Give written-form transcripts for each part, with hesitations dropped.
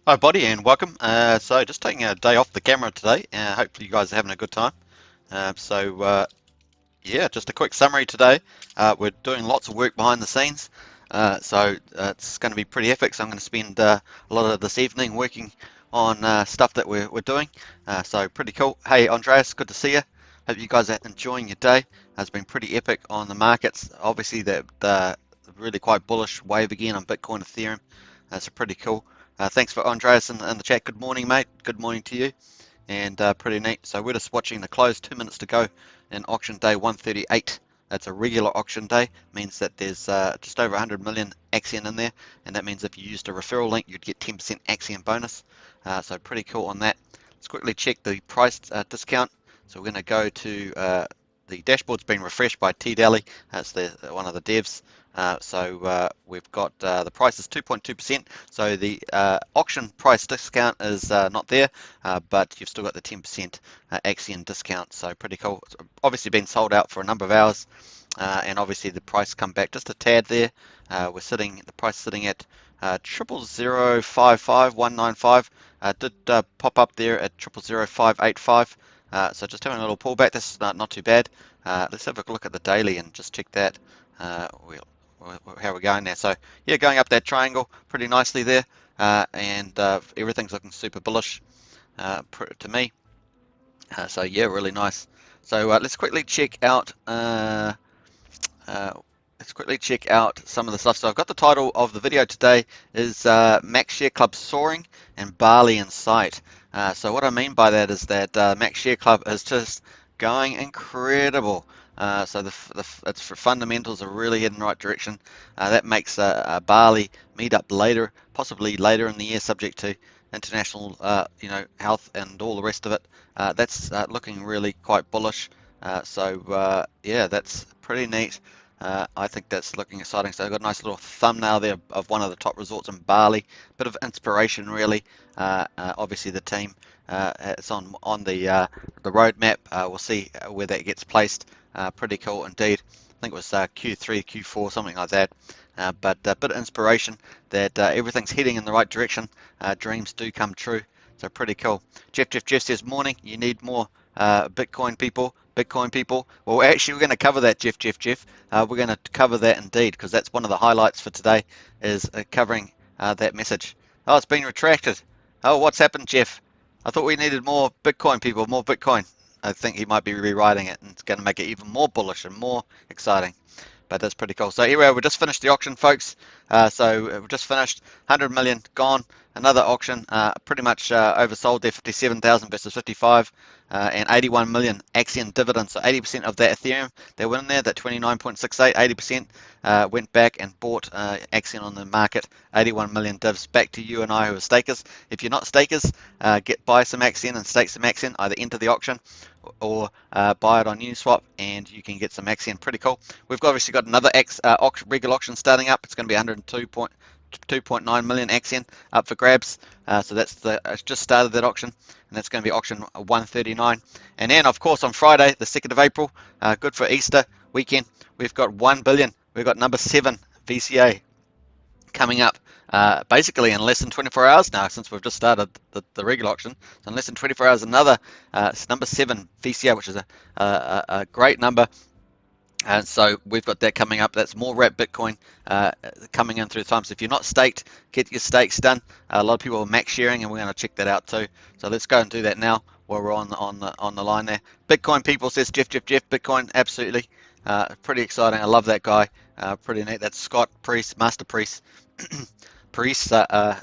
Hi, Buddy, and welcome. So, just taking a day off the camera today. Hopefully, you guys are having a good time. Yeah, just a quick summary today. We're doing lots of work behind the scenes, it's going to be pretty epic. So, I'm going to spend a lot of this evening working on stuff that we're doing. So, pretty cool. Hey, Andreas, good to see you. Hope you guys are enjoying your day. It's been pretty epic on the markets. Obviously, the really quite bullish wave again on Bitcoin, Ethereum. That's pretty cool. Thanks for Andreas in the chat. Good morning, mate. Good morning to you. And pretty neat. So we're just watching the close. 2 minutes to go in auction day 138. That's a regular auction day. Means that there's just over 100 million Axion in there, and that means if you used a referral link, you'd get 10% Axion bonus. So pretty cool on that. Let's quickly check the price discount. So we're going to go to the dashboard's been refreshed by T Daly. That's one of the devs. We've got the price is 2.2%. So the auction price discount is not there, but you've still got the 10% Axion discount. So pretty cool. It's obviously been sold out for a number of hours, and obviously the price come back just a tad there. The price sitting at 0.0055195. Did pop up there at 0.00585. So just having a little pullback. This is not too bad. Let's have a look at the daily and just check that. How we're going there. So yeah, going up that triangle pretty nicely there, and everything's looking super bullish to me. So yeah, really nice. So let's quickly check out. Let's quickly check out some of the stuff. So I've got the title of the video today is Max Share Club Soaring and Bali in sight. So what I mean by that is that Max Share Club is just going incredible. Its fundamentals are really heading in the right direction. That makes a Bali meetup later, possibly later in the year, subject to international, health and all the rest of it. That's looking really quite bullish. Yeah, that's pretty neat. I think that's looking exciting. So I've got a nice little thumbnail there of one of the top resorts in Bali. Bit of inspiration, really. Obviously, the team it's on the roadmap. We'll see where that gets placed. Pretty cool indeed. I think it was Q3, Q4, something like that. But a bit of inspiration that everything's heading in the right direction. Dreams do come true. So pretty cool. Jeff says, morning. You need more Bitcoin people. Well, actually, we're going to cover that, Jeff. We're going to cover that indeed, because that's one of the highlights for today, is covering that message. Oh, it's been retracted. Oh, what's happened, Jeff? I thought we needed more Bitcoin people, more Bitcoin. I think he might be rewriting it, and it's going to make it even more bullish and more exciting. But that's pretty cool. So anyway, we just finished the auction, folks. We've just finished 100 million gone. Another auction, pretty much oversold there, 57,000 versus 55, and 81 million Axion dividends. So 80% of that Ethereum that went in there, that 29.68, 80% went back and bought Axion on the market. 81 million divs back to you and I who are stakers. If you're not stakers, buy some Axion and stake some Axion. Either enter the auction or buy it on Uniswap, and you can get some Axion. Pretty cool. We've obviously got another regular auction starting up. It's going to be 102.9 million Axion up for grabs. So it's just started that auction, and that's going to be auction 139. And then, of course, on Friday, the 2nd of April, good for Easter weekend, we've got 1 billion. We've got number 7 VCA coming up. Basically in less than 24 hours now, since we've just started the regular auction. So in less than 24 hours, another number 7 VCA, which is a great number. And so we've got that coming up. That's more wrapped Bitcoin coming in through time. So if you're not staked, get your stakes done. A lot of people are max sharing, and we're going to check that out too. So let's go and do that now while we're on the line there. Bitcoin people, says Jeff. Bitcoin, absolutely. Pretty exciting. I love that guy. Pretty neat. That's Scott Priest, Master Priest.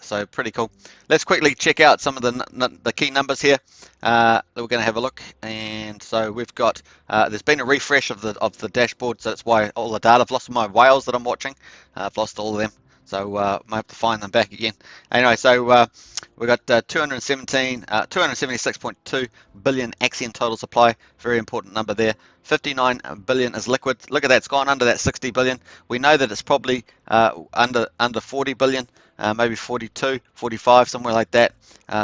So pretty cool. Let's quickly check out some of the key numbers here that we're going to have a look. And so we've got there's been a refresh of the dashboard, so that's why all the data. I've lost my whales that I'm watching. I've lost all of them, so I might have to find them back again. Anyway, so we've got 276.2 billion Axion total supply. Very important number there. 59 billion is liquid. Look at that, it's gone under that 60 billion. We know that it's probably under 40 billion. maybe 42, 45, somewhere like that.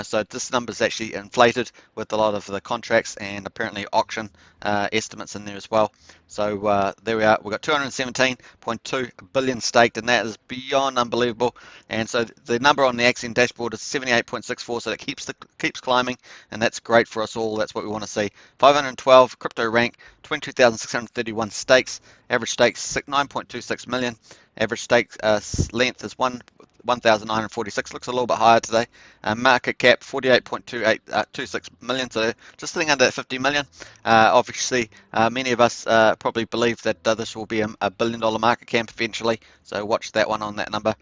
So this number is actually inflated with a lot of the contracts and apparently auction estimates in there as well. So there we are. We've got 217.2 billion staked, and that is beyond unbelievable. And so the number on the Axion dashboard is 78.64, so it keeps climbing, and that's great for us all. That's what we want to see. 512 crypto rank, 22,631 stakes. Average stakes 9.26 million. Average stake length is 1,946. Looks a little bit higher today. Market cap 48.26 million, so just sitting under 50 million. Obviously, many of us probably believe that this will be a $1 billion market cap eventually, so watch that one on that number.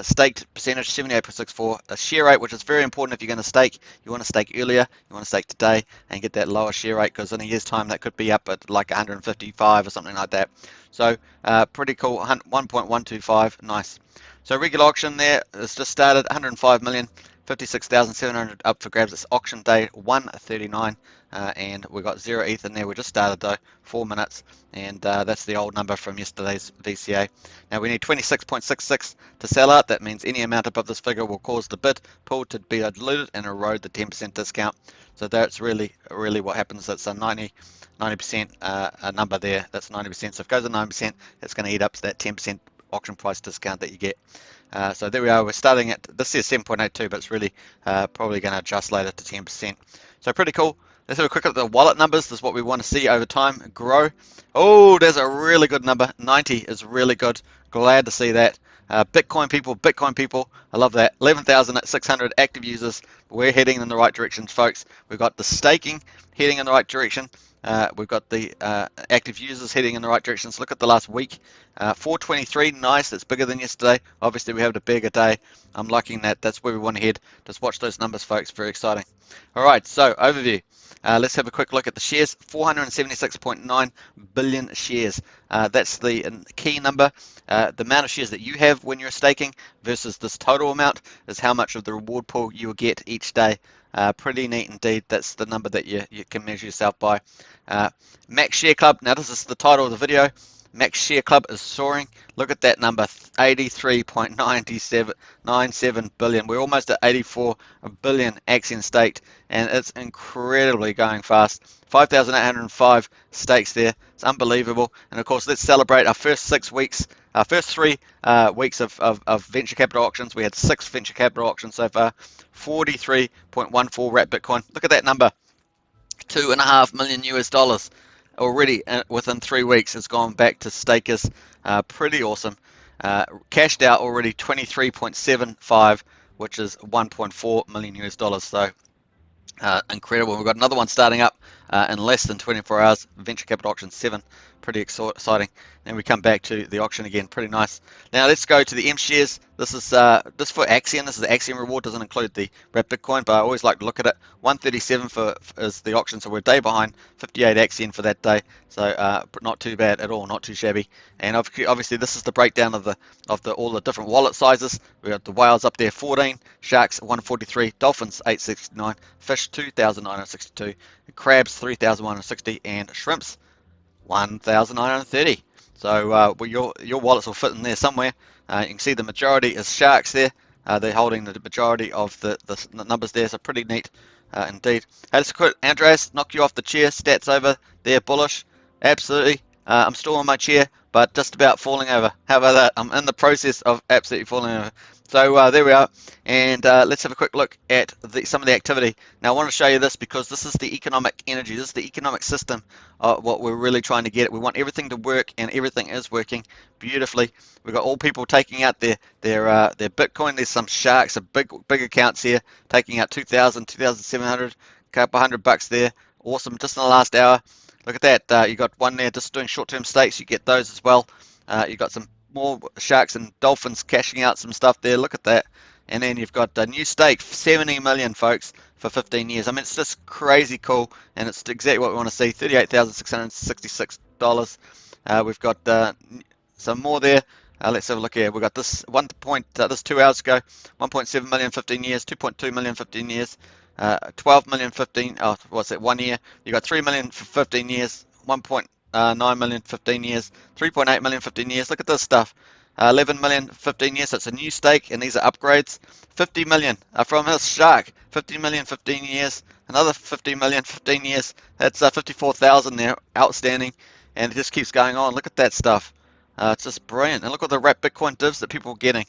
Staked percentage 78.64. A share rate, which is very important if you're going to stake. You want to stake earlier, you want to stake today and get that lower share rate, because in a year's time that could be up at like 155 or something like that. So pretty cool. 1.125, nice. So regular auction there has just started, 105 million, 56,700 up for grabs. It's auction day 139, and we got 0 ETH in there. We just started though, 4 minutes, and that's the old number from yesterday's VCA. Now we need 26.66 to sell out. That means any amount above this figure will cause the bid pool to be diluted and erode the 10% discount. So that's really what happens. That's a 90% number there. That's 90%. So if it goes to 9%, it's going to eat up to that 10% auction price discount that you get. So there we are. We're starting at, this is 7.82, but it's really probably going to adjust later to 10%. So pretty cool. Let's have a quick look at the wallet numbers. This is what we want to see over time grow. Oh, there's a really good number. 90 is really good. Glad to see that. Bitcoin people, I love that. 11,600 active users. We're heading in the right direction, folks. We've got the staking heading in the right direction. We've got the active users heading in the right direction. So look at the last week. 423, nice. That's bigger than yesterday. Obviously, we have a bigger day. I'm liking that. That's where we want to head. Just watch those numbers, folks. Very exciting. All right, so overview. Let's have a quick look at the shares. 476.9 billion shares. That's the key number. The amount of shares that you have when you're staking versus this total amount is how much of the reward pool you will get each day. Pretty neat indeed. That's the number that you can measure yourself by. Max Share Club. Now this is the title of the video. Max Share Club is soaring. Look at that number, 83.97 billion. We're almost at 84 billion Axion staked, and it's incredibly going fast. 5,805 stakes there. It's unbelievable. And of course, let's celebrate our first 6 weeks, our first 3 weeks of venture capital auctions. We had 6 venture capital auctions so far. 43.14 wrap Bitcoin. Look at that number. $2.5 million US already within 3 weeks. It's gone back to stakers. Pretty awesome. Cashed out already 23.75, which is 1.4 million US dollars. So incredible. We've got another one starting up in less than 24 hours. Venture capital auction 7. Pretty exciting. Then we come back to the auction again. Pretty nice. Now let's go to the M shares. This is this for Axion. This is the Axion reward. Doesn't include the wrap Bitcoin, but I always like to look at it. 137 is the auction, so we're a day behind. 58 Axion for that day. So not too bad at all. Not too shabby. And obviously this is the breakdown of all the different wallet sizes. We got the whales up there 14, sharks 143, dolphins 869, fish 2,962, crabs 3,160, and shrimps 1,930. So your wallets will fit in there somewhere. You can see the majority is sharks there. They're holding the majority of the numbers there, so pretty neat indeed. Hey, let's quit. Andreas, knock you off the chair. Stats over there, bullish. Absolutely. I'm still on my chair, but just about falling over. How about that? I'm in the process of absolutely falling over. So there we are, and let's have a quick look at some of the activity. Now I want to show you this because this is the economic energy, this is the economic system, what we're really trying to get. We want everything to work, and everything is working beautifully. We've got all people taking out their Bitcoin. There's some sharks, some big accounts here, taking out 2,000, 2,700, a couple $100 there. Awesome, just in the last hour. Look at that, you got one there just doing short-term stakes. You get those as well. You got some more sharks and dolphins cashing out some stuff there. Look at that. And then you've got a new stake, 70 million, folks, for 15 years. I mean, it's just crazy cool, and it's exactly what we want to see. $38,666. We've got some more there. Let's have a look here. We've got this 2 hours ago, 1.7 million 15 years, 2.2 million 15 years, 12 million 15. Oh, what's that? 1 year. You got 3 million for 15 years, 1.9 million 15 years, 3.8 million 15 years. Look at this stuff. 11 million 15 years, so it's a new stake, and these are upgrades. 50 million from his shark, 50 million 15 years, another 50 million 15 years. That's 54,000 there, outstanding, and it just keeps going on. Look at that stuff. It's just brilliant, and look at the wrapped Bitcoin divs that people are getting.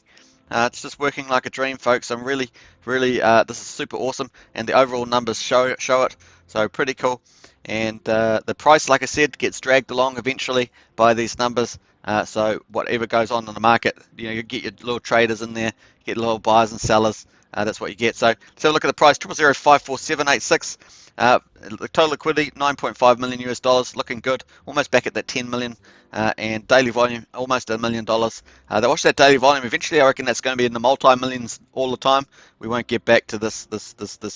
It's just working like a dream, folks. I'm really, this is super awesome, and the overall numbers show it. So pretty cool. And the price, like I said, gets dragged along eventually by these numbers. So whatever goes on in the market, you get your little traders in there, get little buyers and sellers. That's what you get. So look at the price, 0.0054786. The total liquidity, 9.5 million US dollars, looking good, almost back at that 10 million, and daily volume, almost $1 million. They watch that daily volume. Eventually, I reckon that's going to be in the multi-millions all the time. We won't get back to this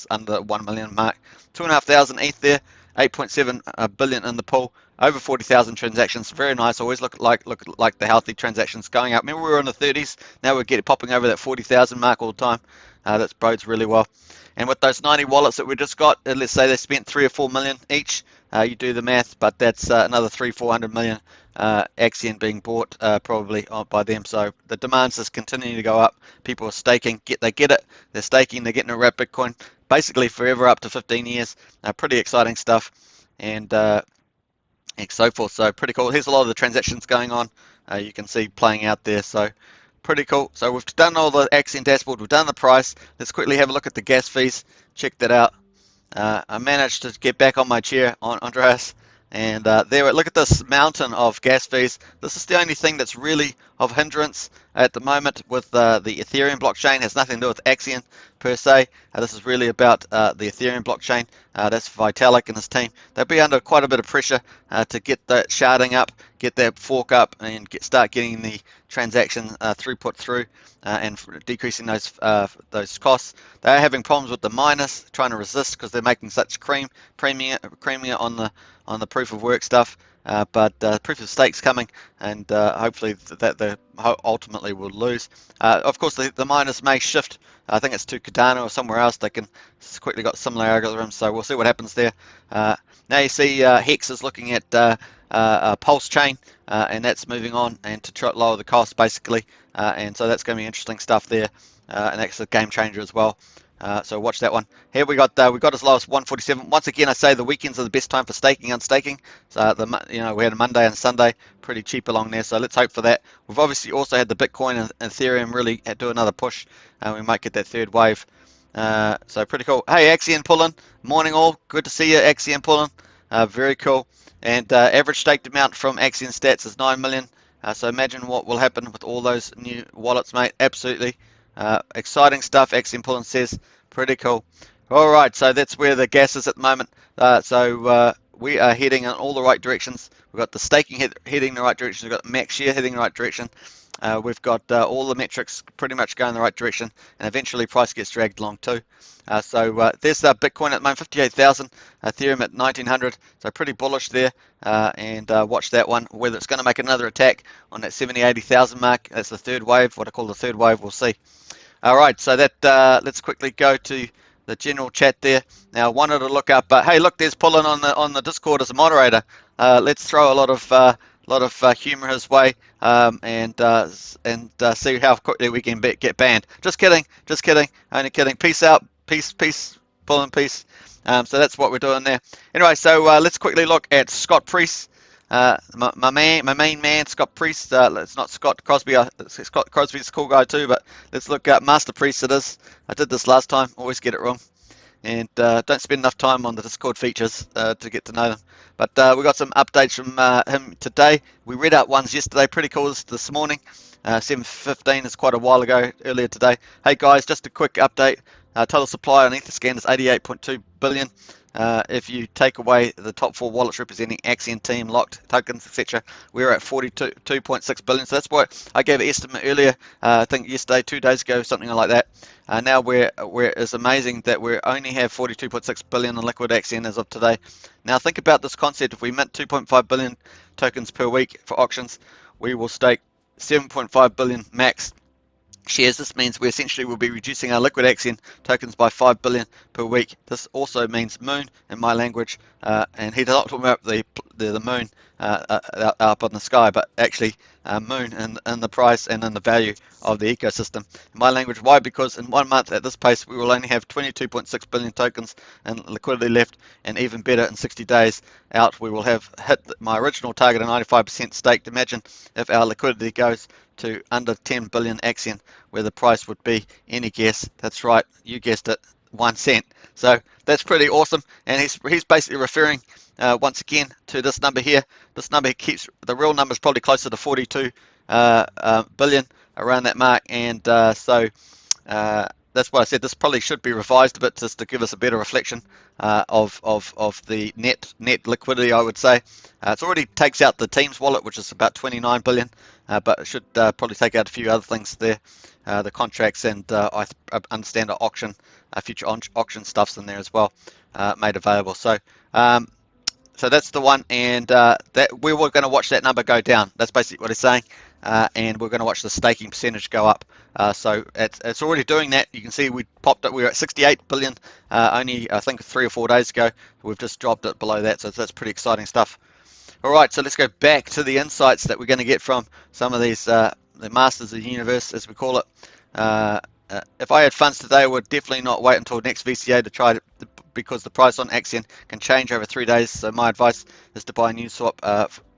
under 1 million mark. 2,500 ETH there, 8.7 billion in the pool. Over 40,000 transactions, very nice. Always look like the healthy transactions going up. Remember, we were in the 30s. Now we're popping over that 40,000 mark all the time. That bodes really well. And with those 90 wallets that we just got, let's say they spent 3 or 4 million each. You do the math, but that's another 400 million Axion being bought probably by them. So the demand's just continuing to go up. People are staking. They get it. They're staking. They're getting a wrap Bitcoin basically forever up to 15 years. Pretty exciting stuff. And so forth. So pretty cool. Here's a lot of the transactions going on. You can see playing out there. So pretty cool. So we've done all the Axion dashboard. We've done the price. Let's quickly have a look at the gas fees. Check that out. I managed to get back on my chair, Andreas, and there. Look at this mountain of gas fees. This is the only thing that's really of hindrance at the moment with the Ethereum blockchain. It has nothing to do with Axion per se. This is really about the Ethereum blockchain. That's Vitalik and his team. They'll be under quite a bit of pressure to get that sharding up, get that fork up, and start getting the transaction throughput through and decreasing those costs. They're having problems with the miners trying to resist because they're making such premium on the proof of work stuff. But proof of stake's coming, and hopefully that they ultimately will lose. Of course, the miners may shift. I think it's to Cardano or somewhere else. They can quickly got similar algorithms, so we'll see what happens there. Now you see Hex is looking at Pulsechain, and that's moving on and to try to lower the cost basically, and so that's going to be interesting stuff there, and that's a game changer as well. So watch that one. Here we got as low as 147. Once again, I say the weekends are the best time for staking and unstaking. So we had a Monday and Sunday pretty cheap along there. So let's hope for that. We've obviously also had the Bitcoin and Ethereum really do another push, and we might get that third wave. So pretty cool. Hey, Axion pulling. Morning all. Good to see you, Axion pulling. Very cool. And average staked amount from Axion stats is 9 million. So imagine what will happen with all those new wallets, mate. Absolutely. Exciting stuff, Axion pulling says. Pretty cool. All right, so that's where the gas is at the moment. So we are heading in all the right directions. We've got the staking heading in the right direction. We've got the max share heading in the right direction. We've got all the metrics pretty much going in the right direction, and eventually price gets dragged along too. So there's Bitcoin at the moment, 58,000, Ethereum at 1,900, so pretty bullish there, and watch that one, whether it's going to make another attack on that 70, 80,000 mark. That's the third wave, what I call the third wave, we'll see. All right, so that let's quickly go to the general chat there. Now, I wanted to look up, hey, look, there's Pullen on the Discord as a moderator. Let's throw a lot of humor his way, and see how quickly we can get banned. Just kidding, only kidding. Peace out, peace, Pullen, peace. So that's what we're doing there. Anyway, so let's quickly look at Scott Priest. My main man, Scott Priest. It's not Scott Crosby. Scott Crosby's a cool guy too, but let's look at Master Priest. It is. I did this last time. Always get it wrong, and don't spend enough time on the Discord features to get to know them. But we got some updates from him today. We read out ones yesterday. Pretty cool this morning. 7:15 is quite a while ago. Earlier today. Hey guys, just a quick update. Total supply on Etherscan is 88.2 billion. If you take away the top 4 wallets representing Axion team locked tokens, etc., we're at 42.6 billion. So that's what I gave an estimate earlier. I think yesterday, 2 days ago, something like that. Now it's amazing that we only have 42.6 billion in liquid Axion as of today. Now think about this concept: if we mint 2.5 billion tokens per week for auctions, we will stake 7.5 billion max shares. This means we essentially will be reducing our liquid Axion tokens by 5 billion per week. This also means moon in my language, and he's not talking about the the moon up in the sky, but actually moon in the price and in the value of the ecosystem. In my language, why? Because in 1 month at this pace, we will only have 22.6 billion tokens and liquidity left, and even better, in 60 days out, we will have hit my original target of 95% staked. Imagine if our liquidity goes to under 10 billion AXN, where the price would be, any guess? That's right, you guessed it, 1 cent. So that's pretty awesome, and he's basically referring once again to this number here. This number keeps, the real number is probably closer to 42 billion, around that mark, and so that's why I said this probably should be revised a bit, just to give us a better reflection of the net liquidity, I would say. It already takes out the team's wallet, which is about 29 billion, but it should probably take out a few other things there, the contracts, and I understand the auction, future auction stuff's in there as well, made available. So so that's the one, and that we were going to watch that number go down. That's basically what it's saying, and we're going to watch the staking percentage go up. So it's already doing that. You can see we popped it. We were at 68 billion only, I think, 3 or 4 days ago. We've just dropped it below that, so that's pretty exciting stuff. All right, so let's go back to the insights that we're going to get from some of these the masters of the universe, as we call it. If I had funds today, I would definitely not wait until next VCA to try it, because the price on Axion can change over 3 days. So my advice is to buy a new swap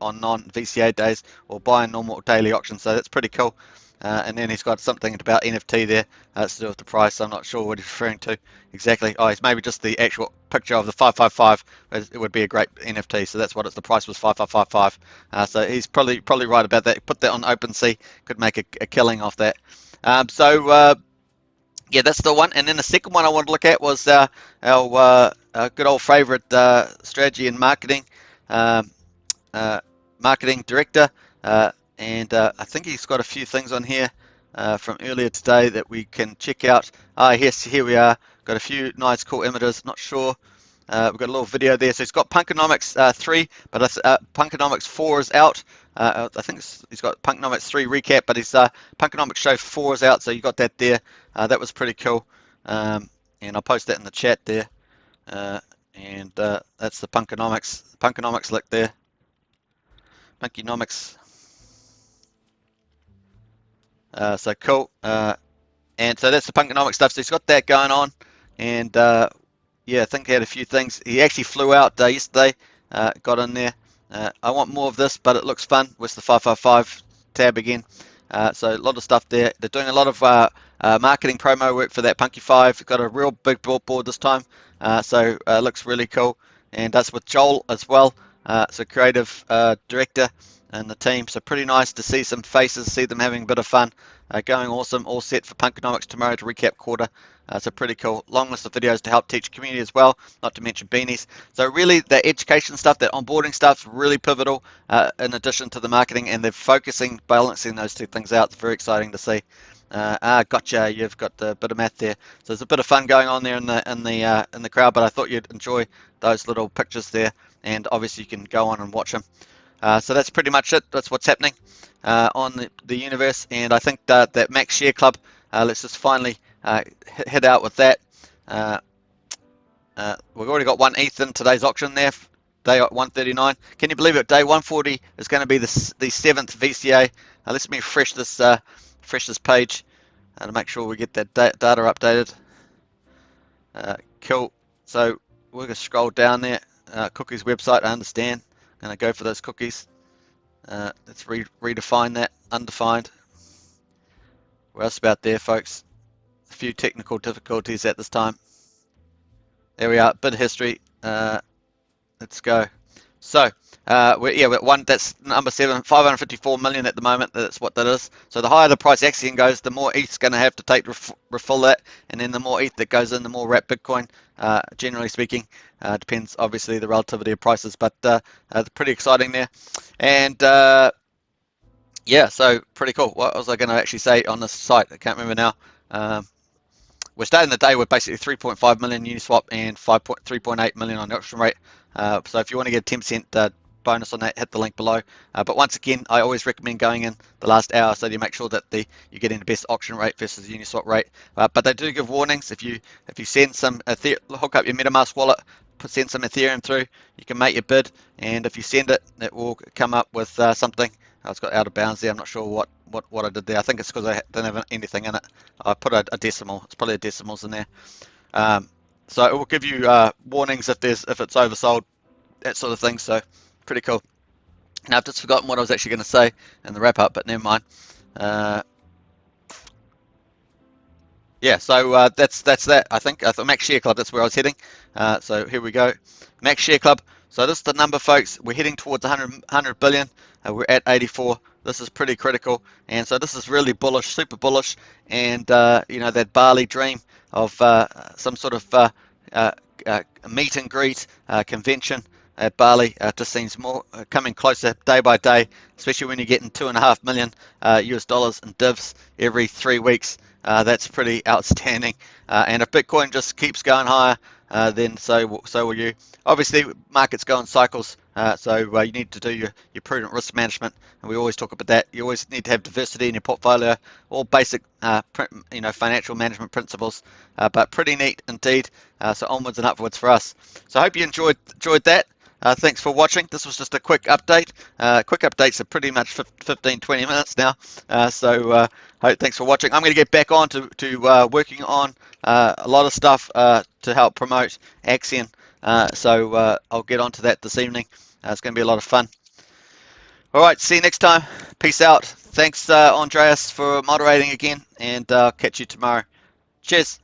on non-VCA days, or buy a normal daily auction. So that's pretty cool. And then he's got something about NFT there to do with the price. I'm not sure what he's referring to exactly. Oh, it's maybe just the actual picture of the 555. It would be a great NFT. So that's what it's. The price was 5555. So he's probably right about that. Put that on OpenSea. Could make a killing off that. Yeah, that's the one. And then the second one I wanted to look at was our good old favorite strategy and marketing director. And I think he's got a few things on here from earlier today that we can check out. Yes, here we are. Got a few nice, cool images. Not sure. We've got a little video there. So he's got Punkonomics 3, but Punkonomics 4 is out. I think he's got Punkonomics 3 recap, but his Punkonomics show 4 is out, so you got that there. That was pretty cool. And I'll post that in the chat there. And that's the Punkonomics link there. Punkonomics. So cool. And so that's the Punkonomics stuff. So he's got that going on. And yeah, I think he had a few things. He actually flew out yesterday, got in there. I want more of this, but it looks fun with the 555 tab again. So a lot of stuff there. They're doing a lot of marketing promo work for that Punky 5. Got a real big billboard this time, so it looks really cool. And that's with Joel as well, so creative director and the team. So pretty nice to see some faces, see them having a bit of fun. Going awesome, all set for Punkonomics tomorrow to recap quarter. So pretty cool. Long list of videos to help teach community as well, not to mention beanies. So really the education stuff, that onboarding stuff's really pivotal in addition to the marketing, and they're balancing those two things out. It's very exciting to see. Gotcha, you've got a bit of math there. So there's a bit of fun going on there in the crowd, but I thought you'd enjoy those little pictures there, and obviously you can go on and watch them. So that's pretty much it. That's what's happening on the universe, and I think that Max Share Club, let's just finally head out with that. We've already got 1 ETH in today's auction there, day 139. Can you believe it? Day 140 is going to be the 7th VCA. Let's refresh this page to make sure we get that data updated. Cool. So we're going to scroll down there. Cookies website, I understand. I'm going to go for those cookies. Let's redefine that. Undefined. What else about there, folks? A few technical difficulties at this time. There we are. Bid history. Let's go. So we're at one. That's number 7, 554 million at the moment. That's what that is. So the higher the price Axion goes, the more ETH's going to have to take to refill that, and then the more ETH that goes in, the more wrap Bitcoin. Generally speaking, depends obviously the relativity of prices, but it's pretty exciting there. And yeah, so pretty cool. What was I going to actually say on this site? I can't remember now. We're starting the day with basically 3.5 million Uniswap and 3.8 million on the option rate. So if you want to get a 10% bonus on that, hit the link below. But once again, I always recommend going in the last hour so you make sure that you're getting the best auction rate versus the Uniswap rate. But they do give warnings if you send some hook up your MetaMask wallet, send some Ethereum through, you can make your bid, and if you send it, it will come up with something. It's got out of bounds there. I'm not sure what I did there. I think it's because I didn't have anything in it. I put a decimal. It's probably a decimals in there. So it will give you warnings if it's oversold, that sort of thing. So pretty cool. Now I've just forgotten what I was actually going to say in the wrap up, but never mind. Yeah, so that's that. I think Max Share Club. That's where I was heading. So here we go, Max Share Club. So this is the number, folks. We're heading towards 100 billion. We're at 84. This is pretty critical, and so this is really bullish, super bullish. And you know, that Bali dream of some sort of meet and greet convention at Bali just seems more coming closer day by day, especially when you're getting 2.5 million US dollars in divs every 3 weeks. That's pretty outstanding. And if Bitcoin just keeps going higher, then so will you. Obviously, markets go in cycles, so you need to do your prudent risk management, and we always talk about that. You always need to have diversity in your portfolio, all basic financial management principles, but pretty neat indeed. So onwards and upwards for us. So I hope you enjoyed that. Thanks for watching. This was just a quick update. Quick updates are pretty much 15-20 minutes now. Thanks for watching. I'm going to get back on to working on a lot of stuff to help promote Axion. So I'll get on to that this evening. It's going to be a lot of fun. All right, see you next time. Peace out. Thanks, Andreas, for moderating again, and I'll catch you tomorrow. Cheers.